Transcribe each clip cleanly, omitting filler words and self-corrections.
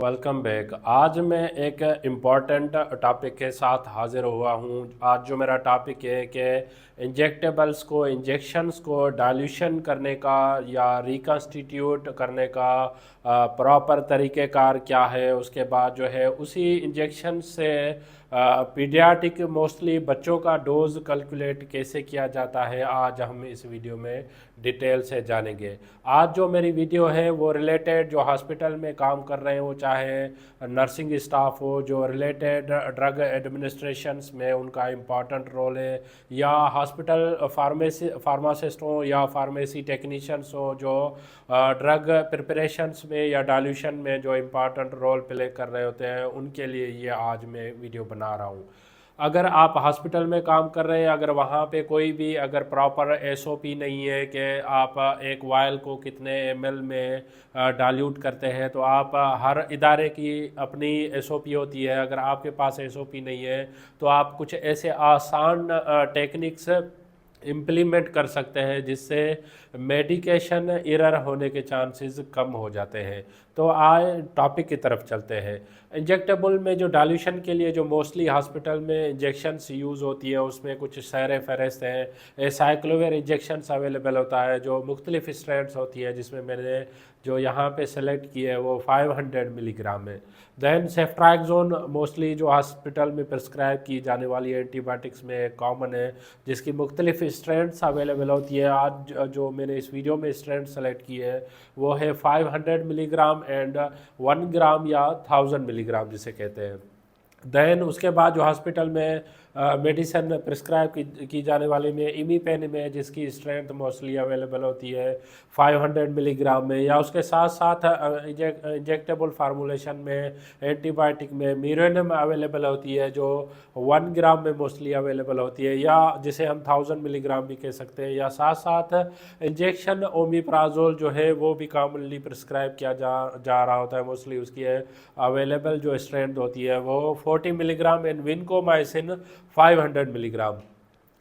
Welcome back. आज मैं एक इम्पॉर्टेंट टॉपिक के साथ हाज़िर हुआ हूँ। आज जो मेरा टॉपिक है कि इंजेक्टेबल्स को इंजेक्शंस को डाइल्यूशन करने का या रिकन्स्टिट्यूट करने का प्रॉपर तरीक़ेकार क्या है। उसके बाद जो है उसी इंजेक्शन से पीडियाट्रिक मोस्टली बच्चों का डोज कैलकुलेट कैसे किया जाता है, आज हम इस वीडियो में डिटेल से जानेंगे। आज जो मेरी वीडियो है वो रिलेटेड जो हॉस्पिटल में काम कर रहे हो, चाहे नर्सिंग स्टाफ हो, जो रिलेटेड ड्रग एडमिनिस्ट्रेशंस में उनका इम्पॉर्टेंट रोल है, या हॉस्पिटल फार्मासिस्ट हो या फार्मेसी टेक्नीशियंस हो जो ड्रग प्रिपरेशंस में या डाइल्यूशन में जो इम्पॉर्टेंट रोल प्ले कर रहे होते हैं, उनके लिए ये आज मैं वीडियो बना रहा हूँ। अगर आप हॉस्पिटल में काम कर रहे हैं, अगर वहाँ पे कोई भी अगर प्रॉपर एसओपी नहीं है कि आप एक वायल को कितने एमएल में डाइल्यूट करते हैं, तो आप हर इदारे की अपनी एसओपी होती है। अगर आपके पास एसओपी नहीं है तो आप कुछ ऐसे आसान टेक्निक्स इम्प्लीमेंट कर सकते हैं जिससे मेडिकेशन एरर होने के चांसेस कम हो जाते हैं। तो आए टॉपिक की तरफ चलते हैं। इंजेक्टेबल में जो डाइल्यूशन के लिए जो मोस्टली हॉस्पिटल में इंजेक्शंस यूज़ होती है, उसमें कुछ सैर फहरिस्त हैं। साइक्लोवेर इंजेक्शंस अवेलेबल होता है जो मुख्तलिफ स्ट्रेंथ्स होती है, जिसमें मैंने जो यहाँ पे सेलेक्ट की है वो 500 मिलीग्राम है। दैन सेफ्ट्राक्सोन मोस्टली जो हॉस्पिटल में प्रिस्क्राइब की जाने वाली एंटीबायोटिक्स में कॉमन है, जिसकी मुख्तलिफ स्ट्रेंथ्स अवेलेबल होती है। आज जो मैंने इस वीडियो में स्ट्रेंथ सेलेक्ट की है वो है 500 मिलीग्राम एंड 1 ग्राम या 1000 मिलीग्राम जिसे कहते हैं। दैन उसके बाद जो हॉस्पिटल में मेडिसिन प्रिस्क्राइब की जाने वाली में इमीपेन में, जिसकी स्ट्रेंथ मोस्टली अवेलेबल होती है 500 मिलीग्राम में, या उसके साथ साथ इंजेक्टेबल फार्मूलेशन में एंटीबायोटिक में मीरोनिम अवेलेबल होती है जो 1 ग्राम में मोस्टली अवेलेबल होती है, या जिसे हम 1000 मिलीग्राम भी कह सकते हैं। या साथ साथ इंजेक्शन ओमिप्राजोल जो है वो भी कॉमनली प्रिस्क्राइब किया जा रहा होता है। मोस्टली उसकी अवेलेबल जो स्ट्रेंथ होती है वो 40 मिलीग्राम एंड विनकोमाइसिन 500 मिलीग्राम।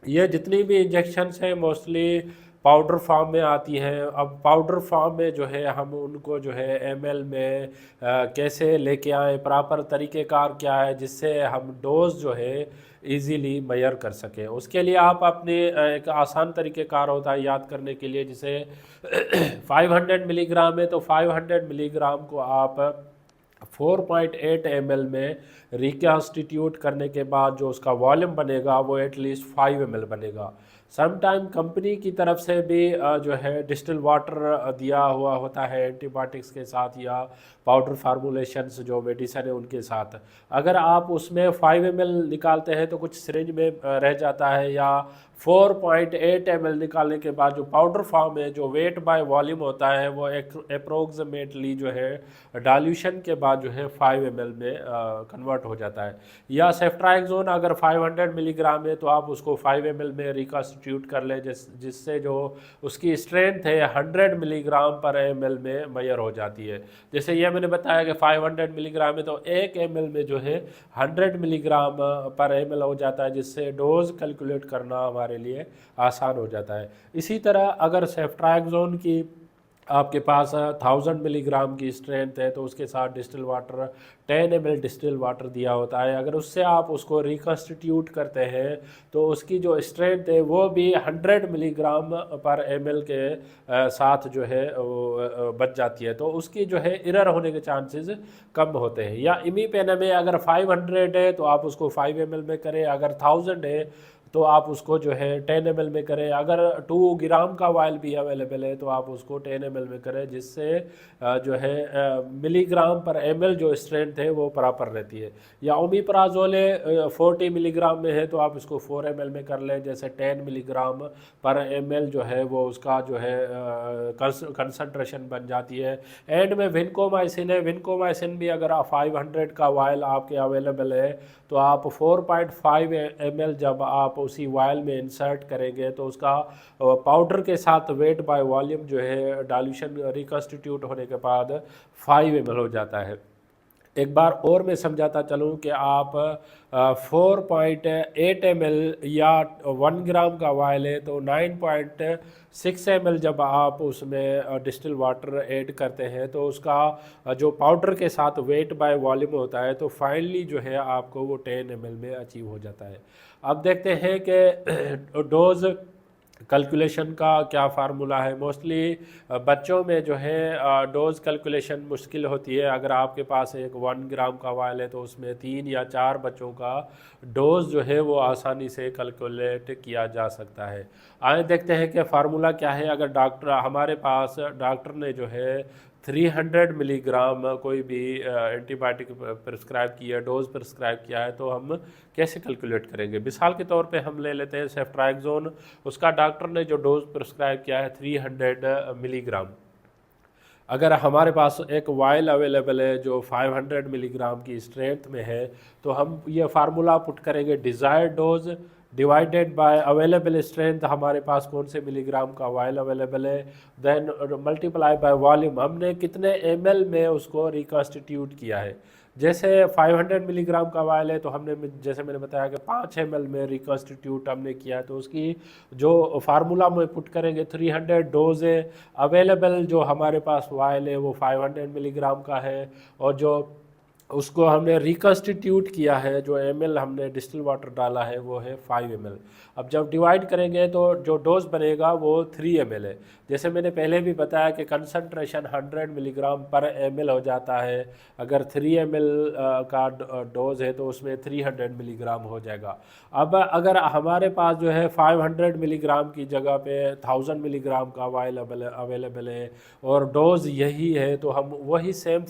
ये जितनी भी इंजेक्शन्स हैं मोस्टली पाउडर फॉर्म में आती हैं। अब पाउडर फॉर्म में जो है हम उनको जो है एमएल में कैसे लेके आए, प्रॉपर तरीक़ेकार क्या है जिससे हम डोज जो है इजीली मेजर कर सकें। उसके लिए आप अपने एक आसान तरीक़ेकार होता है याद करने के लिए, जिसे 500 मिलीग्राम है तो 500 मिलीग्राम को आप 4.8 ml में रिकन्स्टिट्यूट करने के बाद जो उसका वॉल्यूम बनेगा वो एटलीस्ट 5 ml बनेगा। समटाइम कंपनी की तरफ से भी जो है डिस्टिल वाटर दिया हुआ होता है एंटीबायोटिक्स के साथ, या पाउडर फार्मूलेशंस जो मेडिसिन है उनके साथ। अगर आप उसमें 5 ml निकालते हैं तो कुछ सिरिंज में रह जाता है, या 4.8 ml निकालने के बाद जो पाउडर फॉर्म है, जो वेट बाय वॉल्यूम होता है, वो अप्रोक्सीमेटली जो है डाइल्यूशन के बाद जो है 5 ml में कन्वर्ट हो जाता है। या सेफ्ट्राक्सोन अगर 500 मिलीग्राम है तो आप उसको 5 ml में रिकन्स्टिट्यूट कर लें, जिससे जो उसकी स्ट्रेंथ है 100 मिलीग्राम पर ml में मेजर हो जाती है। जैसे ये मैंने बताया कि 500 मिलीग्राम है तो 1 ml में जो है 100 मिलीग्राम पर ml हो जाता है, जिससे डोज कैलकुलेट करना हमारे लिए आसान हो जाता है। इसी तरह अगर सेफ्ट्राक्सोन की आपके पास 1000 मिलीग्राम की स्ट्रेंथ है तो उसके साथ distil water 10 ml distil water दिया होता है। अगर उससे आप उसको रिकन्स्टिट्यूट करते हैं तो उसकी जो स्ट्रेंथ है वो भी 100 मिलीग्राम पर ml के साथ जो है वो बच जाती है, तो उसकी जो है एरर होने के चांसेस कम होते हैं। या इमीपेन में अगर 500 है तो आप उसको 5 ml में करें, अगर 1000 है तो आप उसको जो है 10 ml में करें। अगर 2 ग्राम का वायल भी अवेलेबल है तो आप उसको 10 ml में करें, जिससे जो है मिलीग्राम पर ml जो स्ट्रेंथ है वो प्रॉपर रहती है। या ओमिप्राजोल 40 मिलीग्राम में है तो आप इसको 4 ml में कर लें, जैसे 10 मिलीग्राम पर ml जो है वो उसका जो है कंसंट्रेशन बन जाती है। एंड में विनकोमाइसिन है, विनकोमाइसिन भी अगर 500 का वायल आपके अवेलेबल है तो आप 4.5 ml जब आप उसी वायल में इंसर्ट करेंगे तो उसका पाउडर के साथ वेट बाय वॉल्यूम जो है डाइल्यूशन रिकन्स्टिट्यूट होने के बाद 5 ml हो जाता है। एक बार और मैं समझाता चलूँ कि आप 4.8 ml या 1 ग्राम का वायल है तो 9.6 ml जब आप उसमें डिस्टिल वाटर ऐड करते हैं तो उसका जो पाउडर के साथ वेट बाय वॉल्यूम होता है तो फाइनली जो है आपको वो 10 ml में अचीव हो जाता है। अब देखते हैं कि डोज कैलकुलेशन का क्या फार्मूला है। मोस्टली बच्चों में जो है डोज कैलकुलेशन मुश्किल होती है। अगर आपके पास एक 1 ग्राम का वायल है तो उसमें 3 या 4 बच्चों का डोज जो है वो आसानी से कैलकुलेट किया जा सकता है। आइए देखते हैं कि फार्मूला क्या है। अगर हमारे पास डॉक्टर ने जो है 300 मिलीग्राम कोई भी एंटीबायोटिक प्रिस्क्राइब किया, डोज प्रिस्क्राइब किया है तो हम कैसे कैलकुलेट करेंगे। मिसाल के तौर पे हम ले लेते हैं सेफ्ट्राइक्सोन, उसका डॉक्टर ने जो डोज प्रिस्क्राइब किया है 300 मिलीग्राम। अगर हमारे पास एक वायल अवेलेबल है जो 500 मिलीग्राम की स्ट्रेंथ में है तो हम ये फार्मूला पुट करेंगे desired dose divided by available strength, हमारे पास कौन से मिलीग्राम का वायल अवेलेबल है, देन मल्टीप्लाई बाय वॉल्यूम, हमने कितने ml में उसको रिकॉन्स्टिट्यूट किया है। जैसे 500 मिलीग्राम का वायल है तो हमने, जैसे मैंने बताया कि 5 ml में रिकॉन्स्टिट्यूट हमने किया है तो उसकी जो फार्मूला में पुट करेंगे 300 डोज है। अवेलेबल जो हमारे पास वायल है वो 500 मिलीग्राम का है और जो उसको हमने रिकॉन्स्टिट्यूट किया है, जो ml हमने डिस्टिल वाटर डाला है वो है 5 ml। अब जब डिवाइड करेंगे तो जो डोज बनेगा वो 3 ml है। जैसे मैंने पहले भी बताया कि कंसंट्रेशन 100 मिलीग्राम पर ml हो जाता है। अगर 3 ml का डोज है तो उसमें 300 मिलीग्राम हो जाएगा। अब अगर हमारे पास जो है 500 मिलीग्राम की जगह पे 1000 मिलीग्राम का वायल अवेलेबल है और डोज यही है तो हम वही सेम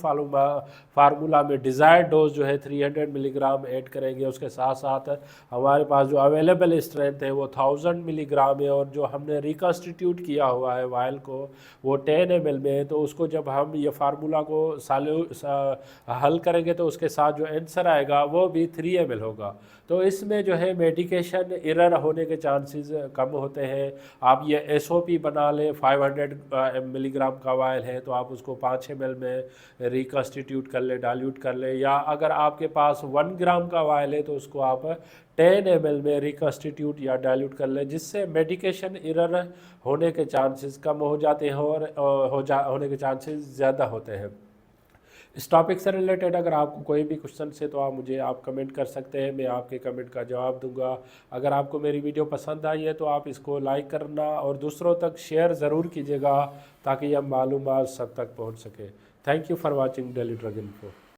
फार्मूला में डिज़ायर्ड डोज जो है 300 मिलीग्राम ऐड करेंगे। उसके साथ साथ हमारे पास जो अवेलेबल स्ट्रेंथ है वो 1000 मिलीग्राम है और जो हमने रिकॉन्स्टिट्यूट किया हुआ है वायल को वो 10 ml में है। तो उसको जब हम ये फार्मूला को हल करेंगे तो उसके साथ जो आंसर आएगा वो भी 3 ml होगा। तो इसमें जो है मेडिकेशन एरर होने के चांसेस कम होते हैं। आप ये SOP बना लें, 500 मिलीग्राम का वायल है तो आप उसको 5 ml में रिकॉन्स्टिट्यूट कर ले, डाइल्यूट कर ले, या अगर आपके पास 1 ग्राम का वायल है तो उसको आप 10 ml में रिकॉन्स्टिट्यूट या डाइल्यूट कर ले, जिससे मेडिकेशन एरर होने के चांसेस कम हो जाते हैं और होने के चांसेस ज़्यादा होते हैं। इस टॉपिक से रिलेटेड अगर आपको कोई भी क्वेश्चन है तो आप कमेंट कर सकते हैं, मैं आपके कमेंट का जवाब दूंगा। अगर आपको मेरी वीडियो पसंद आई है तो आप इसको लाइक करना और दूसरों तक शेयर ज़रूर कीजिएगा ताकि यह मालूमात सब तक पहुंच सके। Thank you for watching daily drug info.